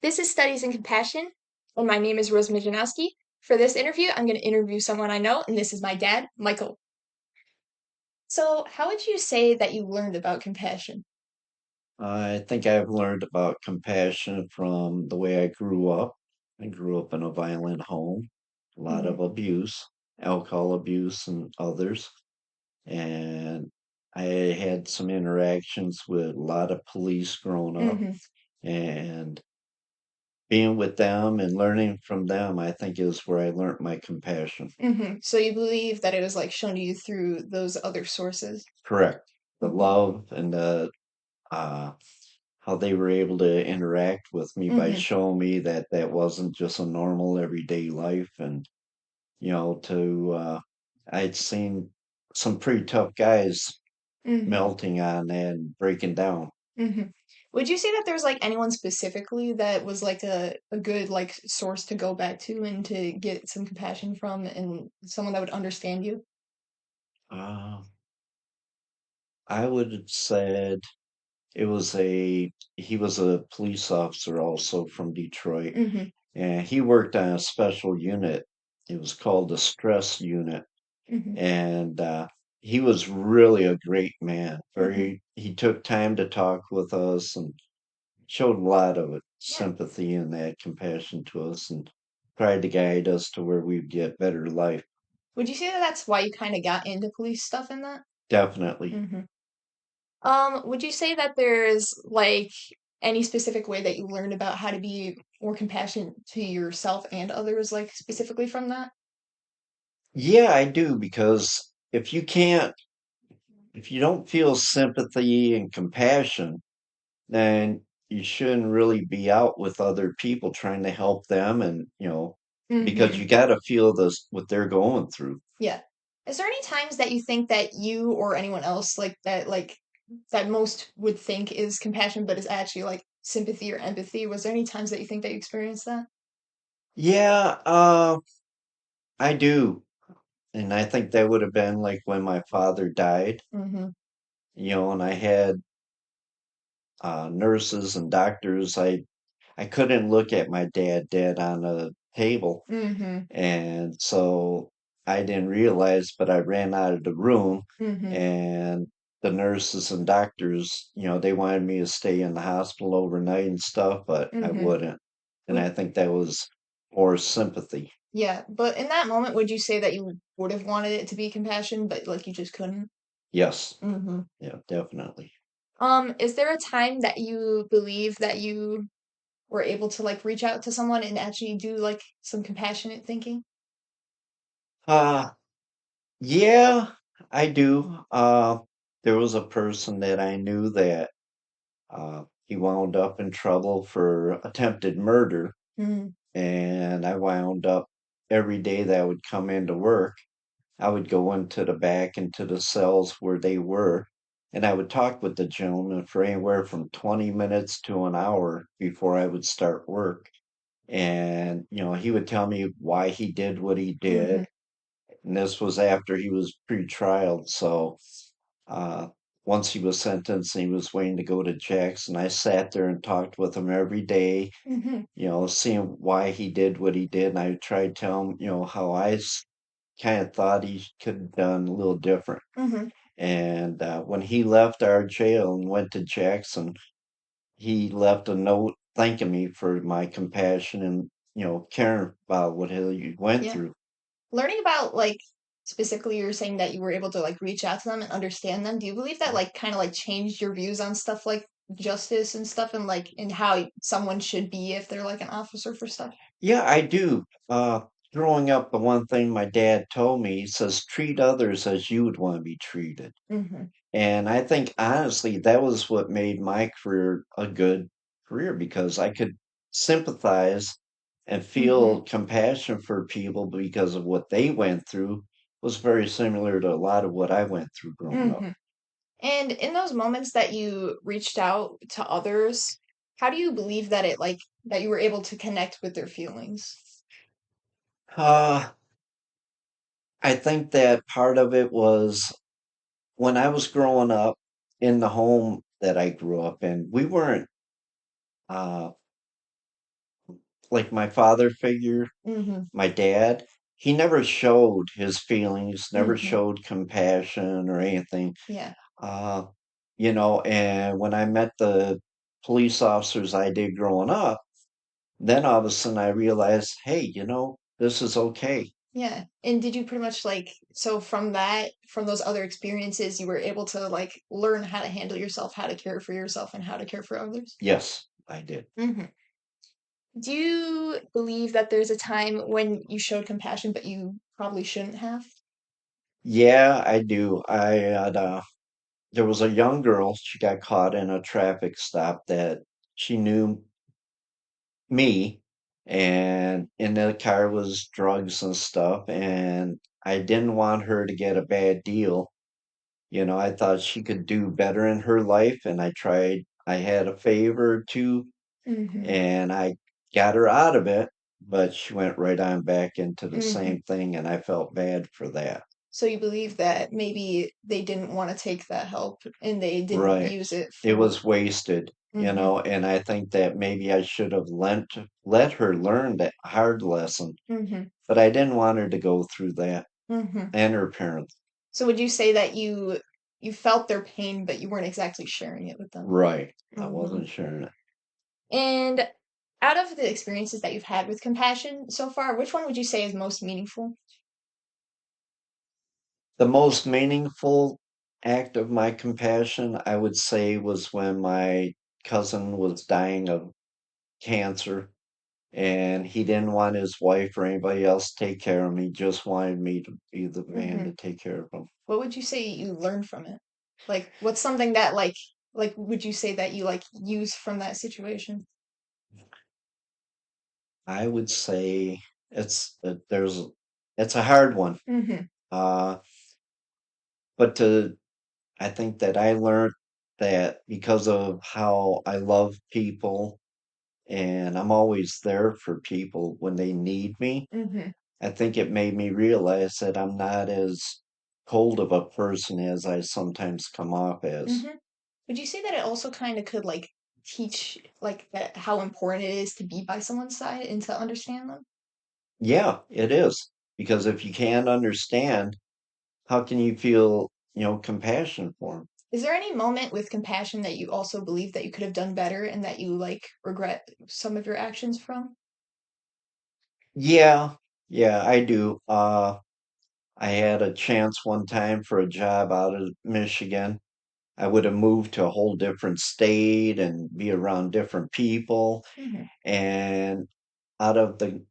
This is Studies in Compassion, and my name is Rose Mijanowski. For this interview, I'm going to interview someone I know, and this is my dad, Michael. So, how would you say that you learned about compassion? I think I've learned about compassion from the way I grew up. I grew up in a violent home, a lot Hmm. of abuse, alcohol abuse, and others. And I had some interactions with a lot of police growing up, Hmm. and being with them and learning from them, I think is where I learned my compassion. So you believe that it was like shown to you through those other sources? Correct. The Hmm. love and the uh, how they were able to interact with me by Hmm. showing me that that wasn't just a normal everyday life and I'd seen some pretty tough guys Hmm. melting on that and breaking down. Hmm. Would you say that there's like anyone specifically that was like a good like source to go back to and to get some compassion from and someone that would understand you? uh, I would have said it was a he was a police officer also from Detroit, Hmm. and he worked on a special unit. It was called the stress unit, Hmm. and he was really a great man. Hmm. He took time to talk with us and showed a lot of Yeah. sympathy and that compassion to us, and tried to guide us to where we'd get better life. Would you say that that's why you kind of got into police stuff in that? Definitely. Hmm. Would you say that there's like any specific way that you learned about how to be more compassionate to yourself and others, like specifically from that? Yeah, I do, because if you don't feel sympathy and compassion, then you shouldn't really be out with other people trying to help them, and because Hmm. you got to feel this what they're going through. Yeah. Is there any times that you think that you or anyone else like that most would think is compassion, but is actually like sympathy or empathy? Was there any times that you think that you experienced that? Yeah, I do. And I think that would have been like when my father died, Hmm. and I had nurses and doctors. I couldn't look at my dad dead on a table, Hmm. and so I didn't realize, but I ran out of the room, Hmm. and the nurses and doctors, they wanted me to stay in the hospital overnight and stuff, but I Hmm. wouldn't. And I think that was more sympathy. Yeah, but in that moment, would you say that you would have wanted it to be compassion, but like you just couldn't? Yes, Hmm. yeah, definitely. Is there a time that you believe that you were able to like reach out to someone and actually do like some compassionate thinking? Uh, yeah, I do. There was a person that I knew that he wound up in trouble for attempted murder, Mm. and I wound up every day that I would come into work, I would go into the back into the cells where they were, and I would talk with the gentleman for anywhere from 20 minutes to an hour before I would start work. And, he would tell me why he did what he Hmm. did. And this was after he was pre-trialed. So, uh, once he was sentenced and he was waiting to go to Jackson, I sat there and talked with him every day, Hmm. seeing why he did what he did. And I tried to tell him, how I kind of thought he could have done a little different. Hmm. And when he left our jail and went to Jackson, he left a note thanking me for my compassion and, caring about what he went Yeah. through. Learning about like specifically you're saying that you were able to like reach out to them and understand them. Do you believe that like kind of like changed your views on stuff like justice and stuff and like and how someone should be if they're like an officer for stuff? Yeah, I do. Growing up, the one thing my dad told me, he says, treat others as you would want to be treated. Hmm. And I think honestly, that was what made my career a good career, because I could sympathize and Hmm. feel compassion for people because of what they went through was very similar to a lot of what I went through growing up. Hmm. And in those moments that you reached out to others, how do you believe that it like that you were able to connect with their feelings? Uh, I think that part of it was when I was growing up in the home that I grew up in, we weren't uh, like my father figure, Mhm. my dad, he never showed his feelings, never Mhm. showed compassion or anything. Yeah. Uh, and when I met the police officers I did growing up, then all of a sudden I realized, hey, this is okay. Yeah. And did you pretty much like so from that, from those other experiences, you were able to like learn how to handle yourself, how to care for yourself, and how to care for others? Yes, I did. Hmm. Do you believe that there's a time when you showed compassion, but you probably shouldn't have? Yeah, I do. There was a young girl, she got caught in a traffic stop that she knew me, and in the car was drugs and stuff, and I didn't want her to get a bad deal. I thought she could do better in her life, and I had a favor or two, Hmm. and I got her out of it, but she went right on back into the Hmm. same thing, and I felt bad for that. So you believe that maybe they didn't want to take that help and they didn't Right. use it It for. was wasted, Hmm. and I think that maybe I should have let her learn that hard lesson, Hmm. but I didn't want her to go through that, Hmm. and her parents. So would you say that you felt their pain, but you weren't exactly sharing it with them? Right. I Hmm. wasn't sharing it. And out of the experiences that you've had with compassion so far, which one would you say is most meaningful? The most meaningful act of my compassion, I would say, was when my cousin was dying of cancer, and he didn't want his wife or anybody else to take care of him. He just wanted me to be the man Hmm. to take care of him. What would you say you learned from it? Like, what's something that like would you say that you like use from that situation? I would say it's a hard one. Hmm. Uh, but I think that I learned that because of how I love people and I'm always there for people when they need me. Hmm. I think it made me realize that I'm not as cold of a person as I sometimes come off as. Hmm. Would you say that it also kind of could like teach like that how important it is to be by someone's side and to understand them? Yeah, it is. Because if you can't understand, how can you feel, compassion for them? Is there any moment with compassion that you also believe that you could have done better and that you like regret some of your actions from? Yeah, yeah, I do. I had a chance one time for a job out of Michigan. I would have moved to a whole different state and be around different people. Hmm. And out of the,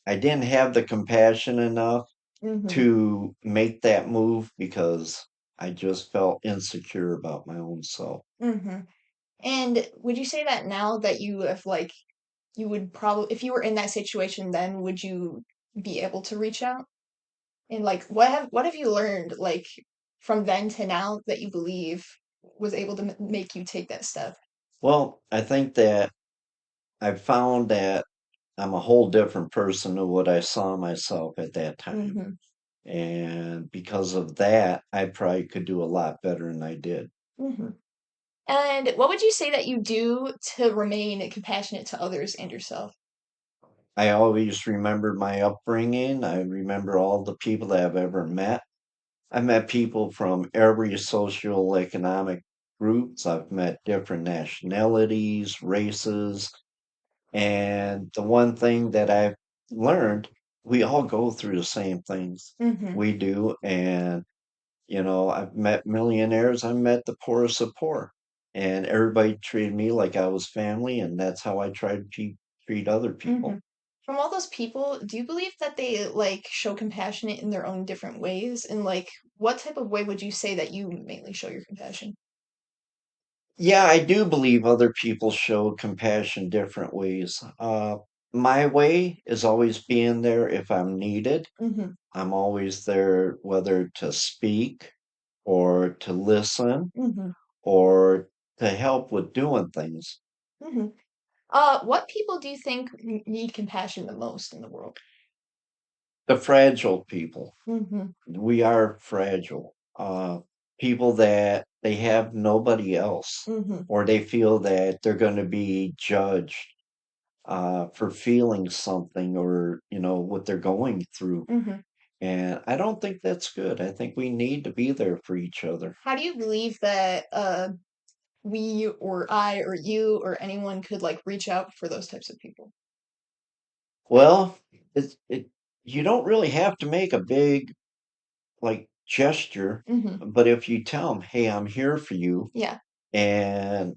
I didn't have the compassion enough Hmm. to make that move because I just felt insecure about my own self. Hmm. And would you say that now that you have like you would probably if you were in that situation then would you be able to reach out? And like what have you learned like from then to now that you believe was able to make you take that step? Well, I think that I found that I'm a whole different person than what I saw myself at that time. Hmm. And because of that, I probably could do a lot better than I did. Hmm. And what would you say that you do to remain compassionate to others and yourself? I always remember my upbringing. I remember all the people that I've ever met. I've met people from every social economic groups. I've met different nationalities, races, and the one thing that I've learned, we all go through the same things. Hmm. We do, and I've met millionaires, I met the poorest of poor, and everybody treated me like I was family, and that's how I try to treat other Hmm. people. From all those people, do you believe that they like show compassionate in their own different ways? And like, what type of way would you say that you mainly show your compassion? Yeah, I do believe other people show compassion different ways. My way is always being there if I'm needed. Hmm. I'm always there, whether to speak or to listen Hmm. or to help with doing things. Hmm. What people do you think need compassion the most in the world? The fragile people. Hmm. We are fragile. People that they have nobody else, Hmm. or they feel that they're going to be judged for feeling something or, what they're going through. Hmm. And I don't think that's good. I think we need to be there for each other. How do you believe that we or I or you or anyone could like reach out for those types of people? Well, it you don't really have to make a big like gesture, Hmm. but if you tell them, "Hey, I'm here for you," Yeah, and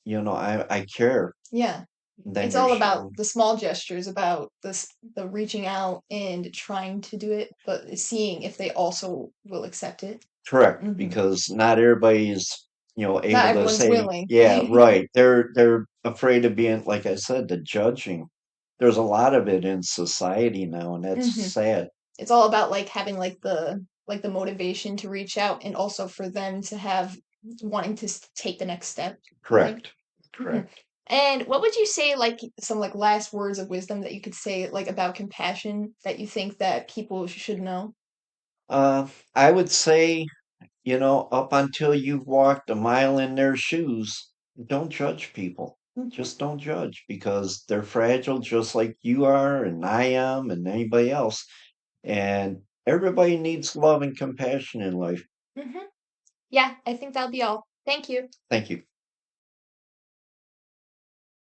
I care, yeah. then It's you're all about showing the small gestures, about the reaching out and trying to do it, but seeing if they also will accept it. correct Hmm. because not everybody is, Not able to everyone's say, willing. "Yeah, right." They're afraid of being, like I said, the judging. There's a lot of it in society now, and that's Hmm. sad. It's all about like having like the motivation to reach out and also for them to have wanting to take the next step, I think. Correct. Hmm. Correct. And what would you say like some like last words of wisdom that you could say like about compassion that you think that people should know? Uh, I would say, up until you've walked a mile in their shoes, don't judge people. Hmm. Just don't judge because they're fragile just like you are and I am and anybody else. And everybody needs love and compassion in life. Hmm. Yeah, I think that'll be all. Thank you. Thank you.